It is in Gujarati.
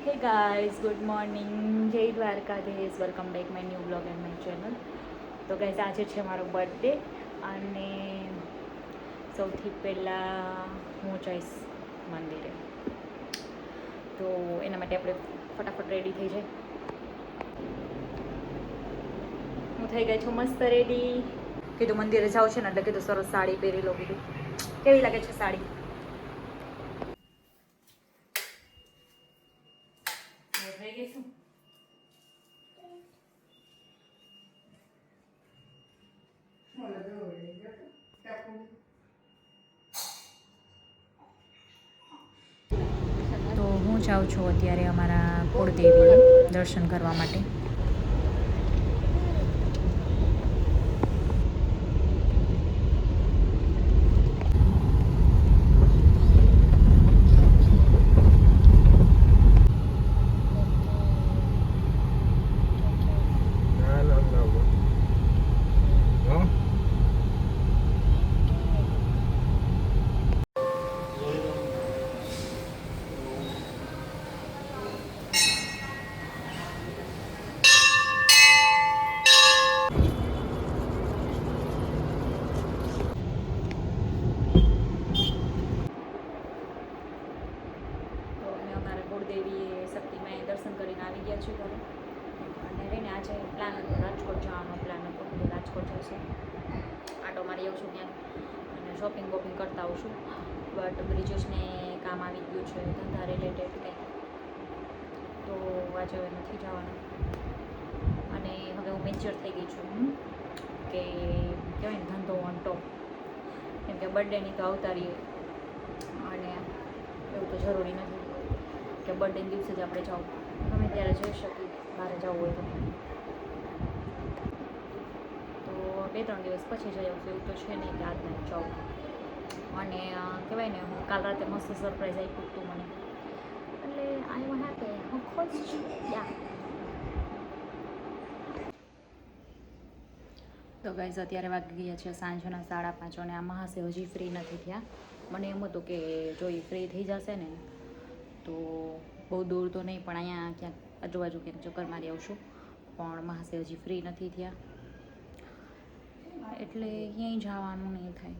Hey guys, good morning. જય Dwarkadhish. Welcome back my new blog and my channel. તો ગાઈઝ આજે છે મારો બર્થડે અને સૌથી પહેલાં હું જઈશ મંદિરે. તો એના માટે આપણે ફટાફટ રેડી થઈ જાય. હું થઈ ગઈ છું મસ્ત રેડી. કીધું મંદિરે જાઉં છે ને એટલે કીધું સરસ સાડી પહેરી લો. કીધું કેવી લાગે છે સાડી? થઈ ગઈ છું. તો હું જાઉં છું અત્યારે અમારા કુળદેવીએ દર્શન કરવા માટે. કુળદેવીએ શક્તિમાં દર્શન કરીને આવી ગયા છે ઘરે. અને રહીને આજે પ્લાન હતો રાજકોટ જવાનો પ્લાન હતો કે રાજકોટ જશે, આટો મારી આવું છું ત્યાં અને શોપિંગ બોપિંગ કરતા આવું છું. બટ બ્રિજેશને કામ આવી ગયું છે ધંધા રિલેટેડ કંઈક, તો આજે હવે નથી જવાનું. અને હવે હું મેચ્યોર થઈ ગઈ છું કે કહેવાય ને ધંધો ઓન ટોપ, કેમ કે બર્થડેની તો આવતા રહીએ અને એવું તો જરૂરી નથી કે બર્થડે દિવસે જ આપણે જાઓ, ગમે ત્યારે જઈ શકીએ બહાર જવું હોય તો. 2-3 દિવસ પછી જઈ આવશું, એવું તો છે નહીં કે આજના જ જાઉં. અને કહેવાય ને હું કાલ રાતે મસ્ત સરપ્રાઈઝ આપ્યું હતું મને, એટલે આઈ એમ હેપી, હું ખુશ છું. તો ગાઈઝ અત્યારે વાગી ગયા છે સાંજના 5:30 અને આ મહાશય હજી ફ્રી નથી થયા. મને એમ હતું કે જો એ ફ્રી થઈ જશે ને તો બહુ દૂર તો નહીં પણ અહીંયા ક્યાંક આજુબાજુ ક્યાંક ચક્કર મારી આવશું, પણ મહાશય હજી ફ્રી નથી થયા એટલે ક્યાંય જવાનું નહીં થાય.